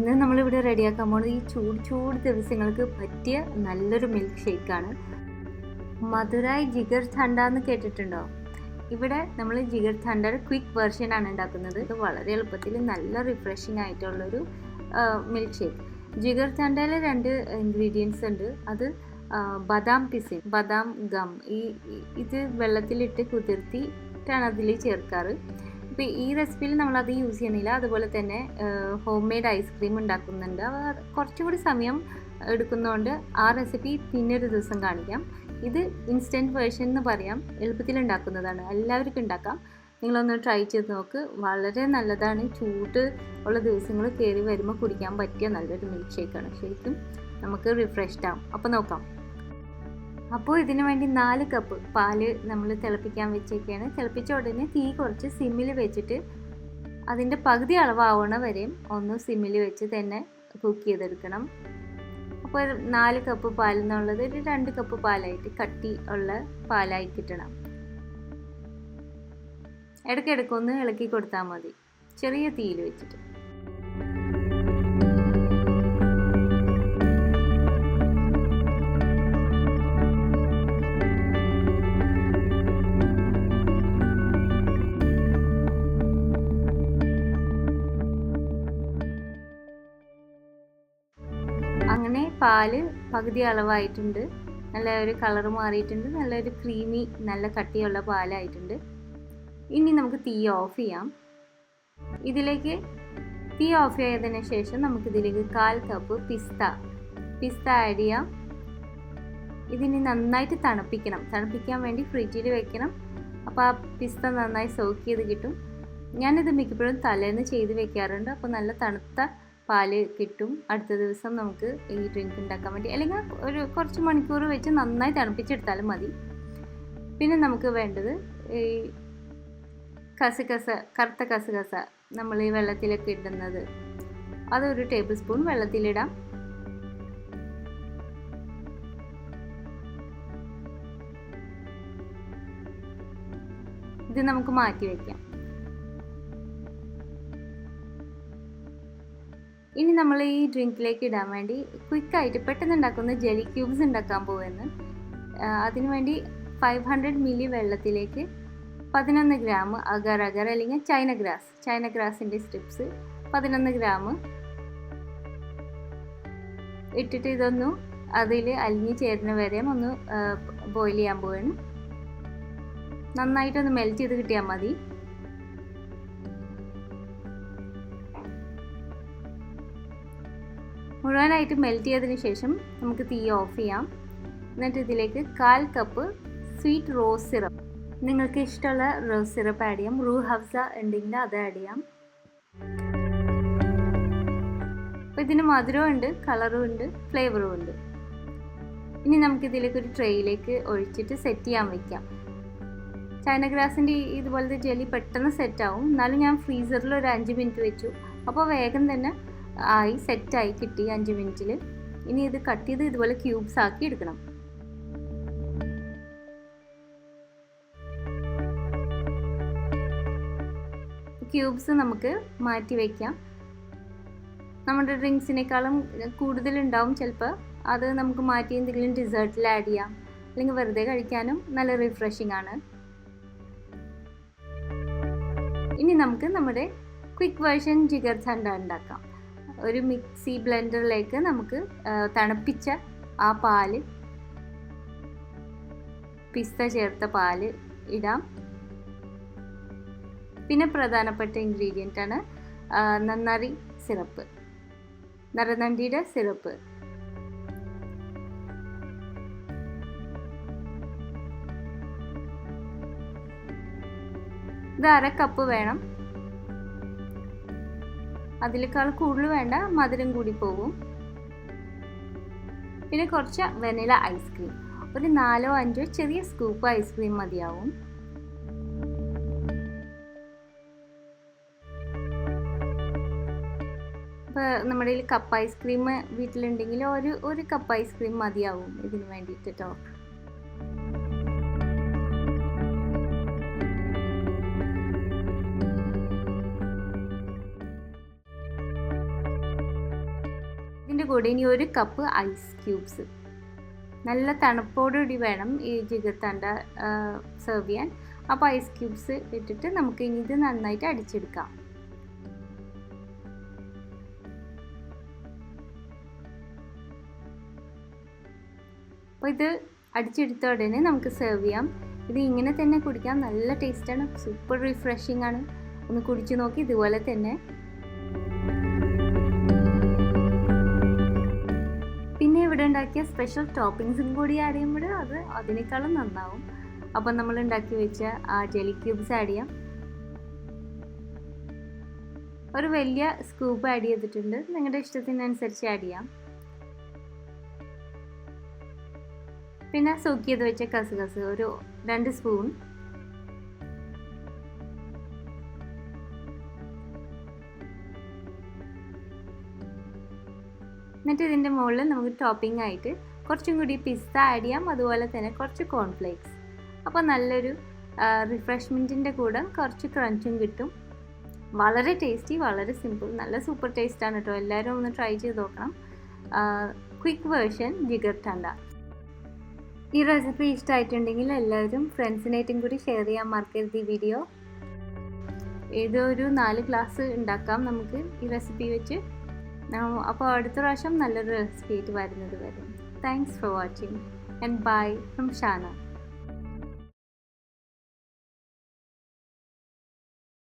ഇന്ന് നമ്മളിവിടെ റെഡിയാക്കാൻ പോകുന്നത് ഈ ചൂട് ദിവസങ്ങൾക്ക് പറ്റിയ നല്ലൊരു മിൽക്ക് ഷേക്കാണ്. മധുരായി ജിഗർ ഠണ്ട എന്ന് കേട്ടിട്ടുണ്ടോ? ഇവിടെ നമ്മൾ ജിഗർ ഠണ്ടയുടെ ക്വിക്ക് വെർഷൻ ആണ് ഉണ്ടാക്കുന്നത്. ഇത് വളരെ എളുപ്പത്തിൽ നല്ല റിഫ്രഷിംഗ് ആയിട്ടുള്ളൊരു മിൽക്ക് ഷേക്ക്. ജിഗർ ഠണ്ടയിൽ 2 ഇൻഗ്രീഡിയൻസ് ഉണ്ട്. അത് ബദാം പിസിൻ, ബദാം ഗം, ഇത് വെള്ളത്തിലിട്ട് കുതിർത്തിട്ടാണ് അതിൽ ചേർക്കാറ്. ഇപ്പോൾ ഈ റെസിപ്പിയിൽ നമ്മളത് യൂസ് ചെയ്യുന്നില്ല. അതുപോലെ തന്നെ ഹോം മെയ്ഡ് ഐസ്ക്രീം ഉണ്ടാക്കുന്നുണ്ട്. കുറച്ചുകൂടി സമയം എടുക്കുന്നതുകൊണ്ട് ആ റെസിപ്പി പിന്നൊരു ദിവസം കാണിക്കാം. ഇത് ഇൻസ്റ്റൻറ്റ് വേർഷൻ എന്ന് പറയാം. എളുപ്പത്തിൽ ഉണ്ടാക്കുന്നതാണ്, എല്ലാവർക്കും ഉണ്ടാക്കാം. നിങ്ങളൊന്ന് ട്രൈ ചെയ്ത് നോക്ക്. വളരെ നല്ലതാണ്. ചൂട് ഉള്ള ദിവസങ്ങൾ കയറി വരുമ്പോൾ കുടിക്കാൻ പറ്റിയ നല്ലൊരു മിൽക്ക് ഷേക്കാണ്. ശരിക്കും നമുക്ക് റിഫ്രഷ്ഡ് ആവും. അപ്പോൾ നോക്കാം. അപ്പോൾ ഇതിനു വേണ്ടി 4 കപ്പ് പാല് നമ്മൾ തിളപ്പിക്കാൻ വെച്ചേക്കാണ്. തിളപ്പിച്ച ഉടനെ തീ കുറച്ച് സിമ്മിൽ വെച്ചിട്ട് അതിൻ്റെ പകുതി അളവാവണ വരെയും ഒന്ന് സിമ്മിൽ വെച്ച് തന്നെ കുക്ക് ചെയ്തെടുക്കണം. അപ്പോൾ 4 കപ്പ് പാലെന്നുള്ളത് ഒരു 2 കപ്പ് പാലായിട്ട് കട്ടി ഉള്ള പാലായി കിട്ടണം. ഇടയ്ക്കിടയ്ക്കൊന്ന് ഇളക്കി കൊടുത്താൽ മതി, ചെറിയ തീയിൽ വെച്ചിട്ട്. അങ്ങനെ പാല് പകുതി അളവായിട്ടുണ്ട്. നല്ല ഒരു കളർ മാറിയിട്ടുണ്ട്. നല്ലൊരു ക്രീമി നല്ല കട്ടിയുള്ള പാലായിട്ടുണ്ട്. ഇനി നമുക്ക് തീ ഓഫ് ചെയ്യാം. ഇതിലേക്ക് തീ ഓഫ് ചെയ്തതിന് ശേഷം നമുക്കിതിലേക്ക് 1/4 കപ്പ് പിസ്ത ആഡ് ചെയ്യാം. ഇതിന് നന്നായിട്ട് തണുപ്പിക്കാൻ വേണ്ടി ഫ്രിഡ്ജിൽ വെക്കണം. അപ്പോൾ ആ പിസ്ത നന്നായി സോക്ക് ചെയ്ത് കിട്ടും. ഞാനിത് മിക്കപ്പോഴും തലേന്ന് ചെയ്ത് വെക്കാറുണ്ട്. അപ്പോൾ നല്ല തണുത്ത പാല് കിട്ടും. അടുത്ത ദിവസം നമുക്ക് ഈ ഡ്രിങ്ക് ഉണ്ടാക്കാൻ വേണ്ടി, അല്ലെങ്കിൽ ഒരു കുറച്ച് മണിക്കൂർ വെച്ച് നന്നായി തണുപ്പിച്ചെടുത്താലും മതി. പിന്നെ നമുക്ക് വേണ്ടത് ഈ കറുത്ത കസകസ നമ്മൾ ഈ വെള്ളത്തിലൊക്കെ ഇടുന്നത്, അതൊരു ടേബിൾ സ്പൂൺ വെള്ളത്തിലിടാം. ഇത് നമുക്ക് മാറ്റി വയ്ക്കാം. ഇനി നമ്മൾ ഈ ഡ്രിങ്കിലേക്ക് ഇടാൻ വേണ്ടി ക്വിക്കായിട്ട് പെട്ടെന്ന് ഉണ്ടാക്കുന്ന ജെലി ക്യൂബ്സ് ഉണ്ടാക്കാൻ പോകുന്നു. അതിനുവേണ്ടി 500 മില്ലി വെള്ളത്തിലേക്ക് 11 ഗ്രാം അഗർ അല്ലെങ്കിൽ ചൈന ഗ്രാസിൻ്റെ സ്ട്രിപ്സ് 11 ഗ്രാം ഇട്ടിട്ട് ഇതൊന്നു അതിൽ അലിഞ്ഞ് ചേരുന്ന വരെ ഒന്ന് ബോയിൽ ചെയ്യാൻ പോവുകയാണ്. നന്നായിട്ടൊന്ന് മെൽറ്റ് ചെയ്ത് കിട്ടിയാൽ മതി. മുഴുവനായിട്ട് മെൽറ്റ് ചെയ്തതിന് ശേഷം നമുക്ക് തീ ഓഫ് ചെയ്യാം. എന്നിട്ട് ഇതിലേക്ക് 1/4 കപ്പ് സ്വീറ്റ് റോസ് സിറപ്പ്, നിങ്ങൾക്ക് ഇഷ്ടമുള്ള റോസ് സിറപ്പ് ആഡ് ചെയ്യാം. റൂ ഹഫ്സ ഉണ്ടെങ്കിൽ അത് ആഡ് ചെയ്യാം. അപ്പോൾ ഇതിന് മധുരവും ഉണ്ട്, കളറും ഉണ്ട്, ഫ്ലേവറും ഉണ്ട്. ഇനി നമുക്കിതിലേക്ക് ഒരു ട്രേയിലേക്ക് ഒഴിച്ചിട്ട് സെറ്റ് ചെയ്യാൻ വയ്ക്കാം. ചൈന ഗ്രാസിൻ്റെ ഇതുപോലത്തെ ജെല്ലി പെട്ടെന്ന് സെറ്റാവും. എന്നാലും ഞാൻ ഫ്രീസറിൽ ഒരു 5 മിനിറ്റ് വെച്ചു. അപ്പോൾ വേഗം തന്നെ സെറ്റായി കിട്ടി 5 മിനിറ്റിൽ. ഇനി ഇത് കട്ട് ചെയ്ത് ഇതുപോലെ ക്യൂബ്സ് ആക്കി എടുക്കണം. ക്യൂബ്സ് നമുക്ക് മാറ്റി വയ്ക്കാം. നമ്മുടെ ഡ്രിങ്ക്സിനേക്കാളും കൂടുതലുണ്ടാവും ചിലപ്പോൾ. അത് നമുക്ക് മാറ്റി എന്തെങ്കിലും ഡിസേർട്ടിൽ ആഡ് ചെയ്യാം, അല്ലെങ്കിൽ വെറുതെ കഴിക്കാനും നല്ല റിഫ്രഷിംഗ് ആണ്. ഇനി നമുക്ക് നമ്മുടെ ക്വിക്ക് വേർഷൻ ജിഗർ ഠണ്ട ഉണ്ടാക്കാം. ഒരു മിക്സി ബ്ലെൻഡറിലേക്ക് നമുക്ക് തണുപ്പിച്ച ആ പാല്, പിസ്ത ചേർത്ത പാല് ഇടാം. പിന്നെ പ്രധാനപ്പെട്ട ഇൻഗ്രീഡിയൻ്റ് ആണ് നറനണ്ടിയുടെ സിറപ്പ്. ഇത് 1/2 കപ്പ് വേണം. അതിലേക്കാൾ കൂടുതൽ വേണ്ട, മധുരം കൂടി പോകും. പിന്നെ കുറച്ച് വെനില ഐസ്ക്രീം, ഒരു 4 5 ചെറിയ സ്കൂപ്പ് ഐസ്ക്രീം മതിയാവും. അപ്പോൾ നമ്മുടെ കയ്യിൽ കപ്പ് ഐസ്ക്രീം വീട്ടിലുണ്ടെങ്കിൽ ഒരു കപ്പ് ഐസ്ക്രീം മതിയാവും ഇതിന് വേണ്ടിയിട്ട് കേട്ടോ. കൂടെ ഇനി 1 കപ്പ് ഐസ് ക്യൂബ്സ്. നല്ല തണുപ്പോടുകൂടി വേണം ഈ ജിഗർ തണ്ട സെർവ് ചെയ്യാൻ. അപ്പോൾ ഐസ് ക്യൂബ്സ് ഇട്ടിട്ട് നമുക്ക് ഇനി ഇത് നന്നായിട്ട് അടിച്ചെടുക്കാം. അപ്പോൾ ഇത് അടിച്ചെടുത്ത ഉടനെ നമുക്ക് സെർവ് ചെയ്യാം. ഇത് ഇങ്ങനെ തന്നെ കുടിക്കാം, നല്ല ടേസ്റ്റാണ്, സൂപ്പർ റിഫ്രഷിംഗ് ആണ്. ഒന്ന് കുടിച്ചു നോക്കി ഇതുപോലെ തന്നെ. പിന്നെ ഇവിടെ ഉണ്ടാക്കിയ സ്പെഷ്യൽ ടോപ്പിങ്സും കൂടി ആഡ് ചെയ്യുമ്പോൾ അതിനേക്കാളും നന്നാവും. അപ്പം നമ്മൾ ഉണ്ടാക്കി വെച്ച ആ ജെല്ലി ക്യൂബ്സ് ആഡ് ചെയ്യാം. ഒരു വലിയ സ്കൂപ്പ് ആഡ് ചെയ്തിട്ടുണ്ട്, നിങ്ങളുടെ ഇഷ്ടത്തിനനുസരിച്ച് ആഡ് ചെയ്യാം. പിന്നെ സോക്ക് ചെയ്ത് വെച്ച കസുകസ് ഒരു 2 സ്പൂൺ. എന്നിട്ട് ഇതിൻ്റെ മുകളിൽ നമുക്ക് ടോപ്പിംഗ് ആയിട്ട് കുറച്ചും കൂടി പിസ്ത ആഡ് ചെയ്യാം, അതുപോലെ തന്നെ കുറച്ച് കോൺഫ്ലേക്സ്. അപ്പോൾ നല്ലൊരു റിഫ്രഷ്മെൻറ്റിൻ്റെ കൂടെ കുറച്ച് ക്രഞ്ചും കിട്ടും. വളരെ ടേസ്റ്റി, വളരെ സിമ്പിൾ, നല്ല സൂപ്പർ ടേസ്റ്റാണ് കേട്ടോ. എല്ലാവരും ഒന്ന് ട്രൈ ചെയ്ത് നോക്കണം. ക്വിക്ക് വേർഷൻ ജിഗർ തണ്ട. ഈ റെസിപ്പി ഇഷ്ടമായിട്ടുണ്ടെങ്കിൽ എല്ലാവരും ഫ്രണ്ട്സിനായിട്ടും കൂടി ഷെയർ ചെയ്യാൻ മറക്കരുത് ഈ വീഡിയോ. ഏതൊരു 4 ഗ്ലാസ് ഉണ്ടാക്കാം നമുക്ക് ഈ റെസിപ്പി വെച്ച്. അപ്പോൾ അടുത്ത പ്രാവശ്യം നല്ലൊരു റെസിപ്പി ആയിട്ട് വരുന്നത് വരെ. Thanks for watching and bye from Shana.